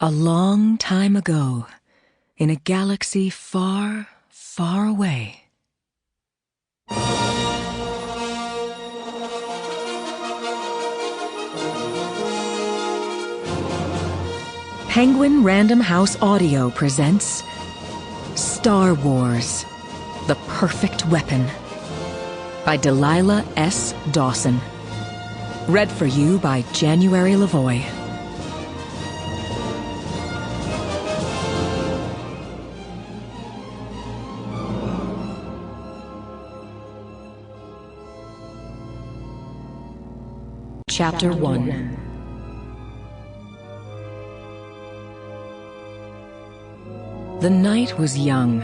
A long time ago, in a galaxy far, far away. Penguin Random House Audio presents Star Wars: The Perfect Weapon by Delilah S. Dawson. Read for you by January LaVoy. Chapter 1. The night was young,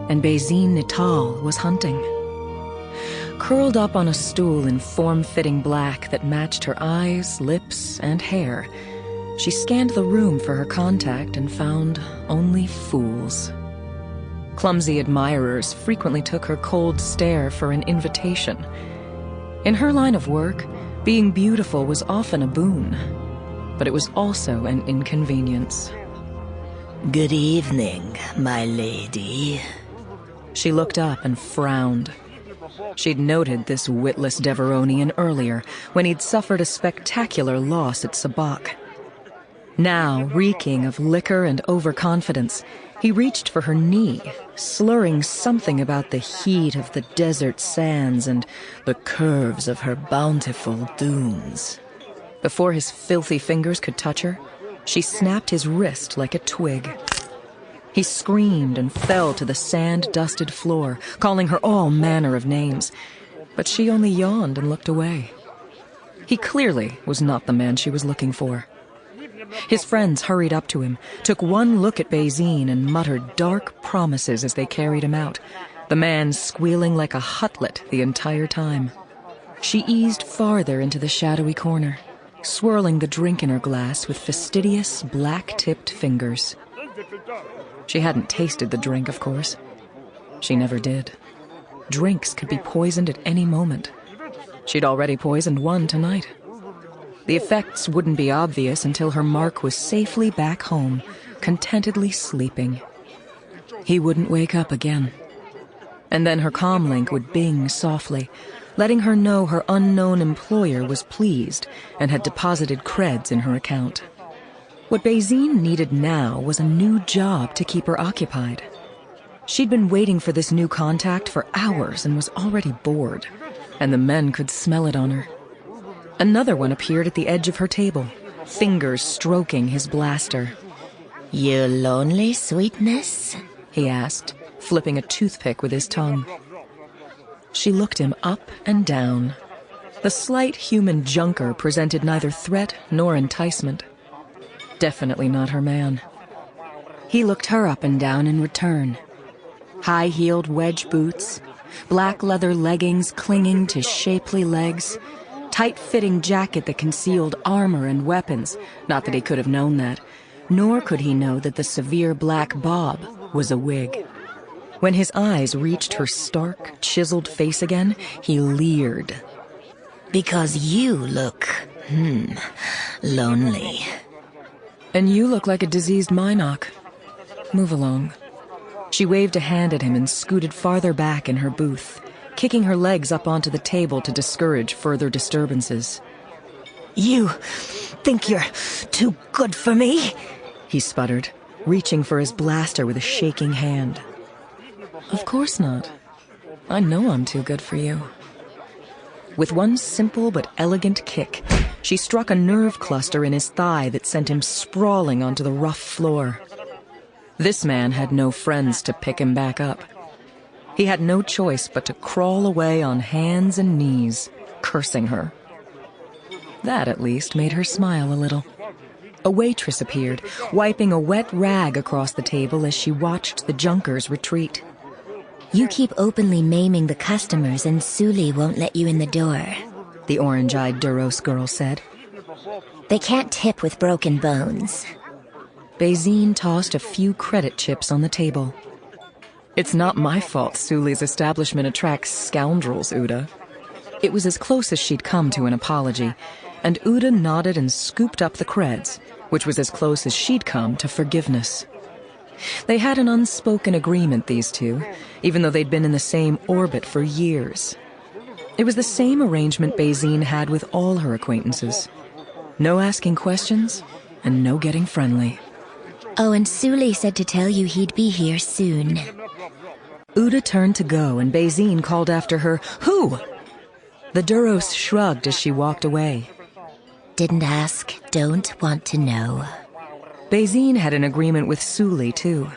and Bazine Netal was hunting. Curled up on a stool in form-fitting black that matched her eyes, lips, and hair, she scanned the room for her contact and found only fools. Clumsy admirers frequently took her cold stare for an invitation. In her line of work, being beautiful was often a boon, but it was also an inconvenience. Good evening, my lady. She looked up and frowned. She'd noted this witless Deveronian earlier, when he'd suffered a spectacular loss at Sabacc. Now, reeking of liquor and overconfidence, he reached for her knee, slurring something about the heat of the desert sands and the curves of her bountiful dunes. Before his filthy fingers could touch her, she snapped his wrist like a twig. He screamed and fell to the sand-dusted floor, calling her all manner of names, but she only yawned and looked away. He clearly was not the man she was looking for. His friends hurried up to him, took one look at Bazine, and muttered dark promises as they carried him out, the man squealing like a hutlet the entire time. She eased farther into the shadowy corner, swirling the drink in her glass with fastidious, black-tipped fingers. She hadn't tasted the drink, of course. She never did. Drinks could be poisoned at any moment. She'd already poisoned one tonight. The effects wouldn't be obvious until her mark was safely back home, contentedly sleeping. He wouldn't wake up again. And then her comlink would bing softly, letting her know her unknown employer was pleased and had deposited creds in her account. What Bazine needed now was a new job to keep her occupied. She'd been waiting for this new contact for hours and was already bored, and the men could smell it on her. Another one appeared at the edge of her table, fingers stroking his blaster. You lonely, sweetness? He asked, flipping a toothpick with his tongue. She looked him up and down. The slight human junker presented neither threat nor enticement. Definitely not her man. He looked her up and down in return. High-heeled wedge boots, black leather leggings clinging to shapely legs, tight-fitting jacket that concealed armor and weapons, not that he could have known that, nor could he know that the severe black bob was a wig. When his eyes reached her stark, chiseled face again, he leered. Because you look, lonely. And you look like a diseased Minoc. Move along. She waved a hand at him and scooted farther back in her booth, kicking her legs up onto the table to discourage further disturbances. You think you're too good for me? He sputtered, reaching for his blaster with a shaking hand. Of course not. I know I'm too good for you. With one simple but elegant kick, she struck a nerve cluster in his thigh that sent him sprawling onto the rough floor. This man had no friends to pick him back up. He had no choice but to crawl away on hands and knees, cursing her. That, at least, made her smile a little. A waitress appeared, wiping a wet rag across the table as she watched the junkers retreat. You keep openly maiming the customers and Sully won't let you in the door, the orange-eyed Duros girl said. They can't tip with broken bones. Bazine tossed a few credit chips on the table. It's not my fault Sully's establishment attracts scoundrels, Uda. It was as close as she'd come to an apology, and Uda nodded and scooped up the creds, which was as close as she'd come to forgiveness. They had an unspoken agreement, these two, even though they'd been in the same orbit for years. It was the same arrangement Bazine had with all her acquaintances. No asking questions, and no getting friendly. Oh, and Sully said to tell you he'd be here soon. Uda turned to go, and Bazine called after her, "Who?" The Duros shrugged as she walked away. Didn't ask, don't want to know. Bazine had an agreement with Sully, too.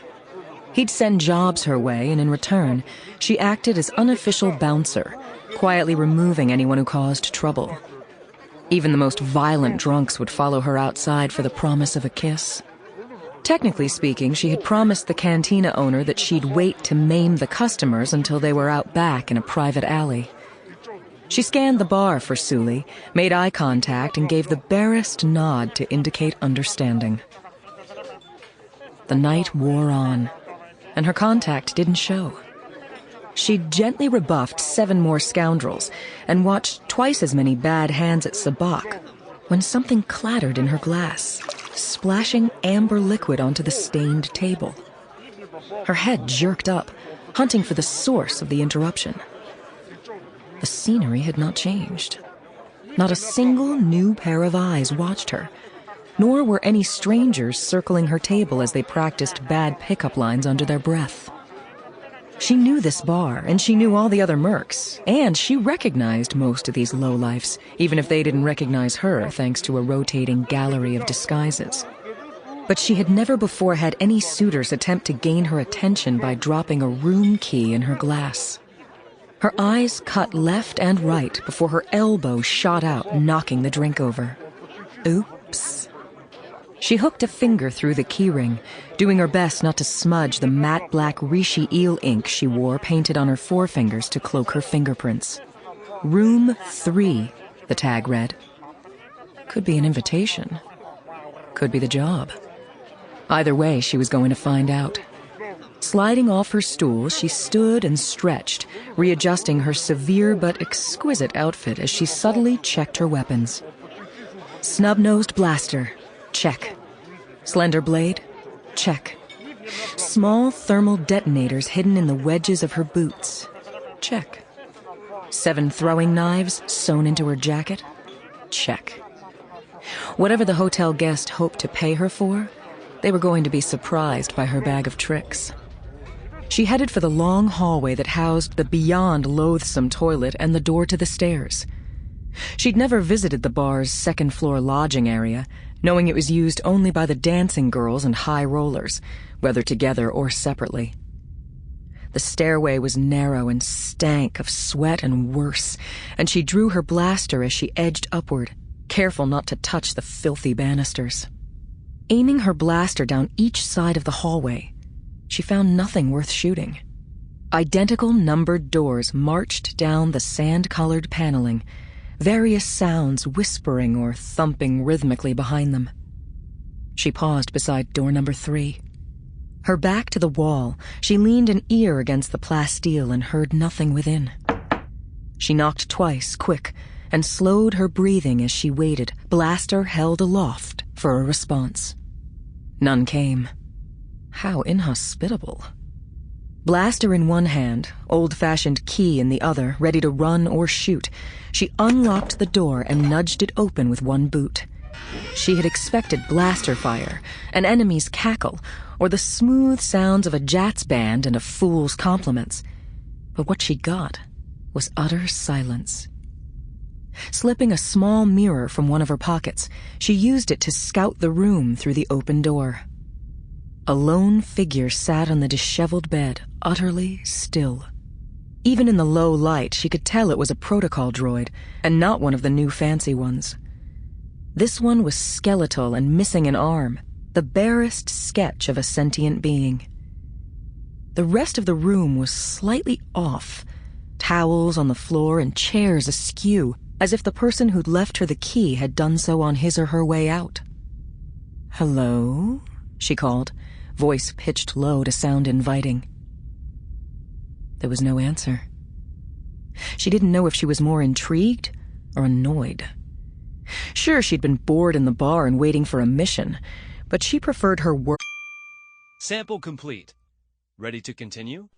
He'd send jobs her way, and in return, she acted as unofficial bouncer, quietly removing anyone who caused trouble. Even the most violent drunks would follow her outside for the promise of a kiss. Technically speaking, she had promised the cantina owner that she'd wait to maim the customers until they were out back in a private alley. She scanned the bar for Sully, made eye contact, and gave the barest nod to indicate understanding. The night wore on, and her contact didn't show. She'd gently rebuffed 7 more scoundrels and watched twice as many bad hands at Sabak when something clattered in her glass, splashing amber liquid onto the stained table. Her head jerked up, hunting for the source of the interruption. The scenery had not changed. Not a single new pair of eyes watched her, nor were any strangers circling her table as they practiced bad pickup lines under their breath. She knew this bar, and she knew all the other mercs, and she recognized most of these lowlifes, even if they didn't recognize her thanks to a rotating gallery of disguises. But she had never before had any suitors attempt to gain her attention by dropping a room key in her glass. Her eyes cut left and right before her elbow shot out, knocking the drink over. Oops. She hooked a finger through the keyring, doing her best not to smudge the matte black Rishi eel ink she wore painted on her forefingers to cloak her fingerprints. Room 3, the tag read. Could be an invitation. Could be the job. Either way, she was going to find out. Sliding off her stool, she stood and stretched, readjusting her severe but exquisite outfit as she subtly checked her weapons. Snub-nosed blaster. Check. Slender blade? Check. Small thermal detonators hidden in the wedges of her boots? Check. 7 throwing knives sewn into her jacket? Check. Whatever the hotel guest hoped to pay her for, they were going to be surprised by her bag of tricks. She headed for the long hallway that housed the beyond loathsome toilet and the door to the stairs. She'd never visited the bar's second-floor lodging area, knowing it was used only by the dancing girls and high rollers, whether together or separately. The stairway was narrow and stank of sweat and worse, and she drew her blaster as she edged upward, careful not to touch the filthy banisters. Aiming her blaster down each side of the hallway, she found nothing worth shooting. Identical numbered doors marched down the sand-colored paneling, various sounds whispering or thumping rhythmically behind them. She paused beside door number 3. Her back to the wall, she leaned an ear against the plasteel and heard nothing within. She knocked twice, quick, and slowed her breathing as she waited, blaster held aloft, for a response. None came. How inhospitable. Blaster in one hand, old-fashioned key in the other, ready to run or shoot, she unlocked the door and nudged it open with one boot. She had expected blaster fire, an enemy's cackle, or the smooth sounds of a Jats band and a fool's compliments. But what she got was utter silence. Slipping a small mirror from one of her pockets, she used it to scout the room through the open door. A lone figure sat on the disheveled bed, utterly still. Even in the low light, she could tell it was a protocol droid, and not one of the new fancy ones. This one was skeletal and missing an arm, the barest sketch of a sentient being. The rest of the room was slightly off, towels on the floor and chairs askew, as if the person who'd left her the key had done so on his or her way out. "Hello?" she called, voice pitched low to sound inviting. There was no answer. She didn't know if she was more intrigued or annoyed. Sure, she'd been bored in the bar and waiting for a mission, but she preferred her work. Sample complete. Ready to continue?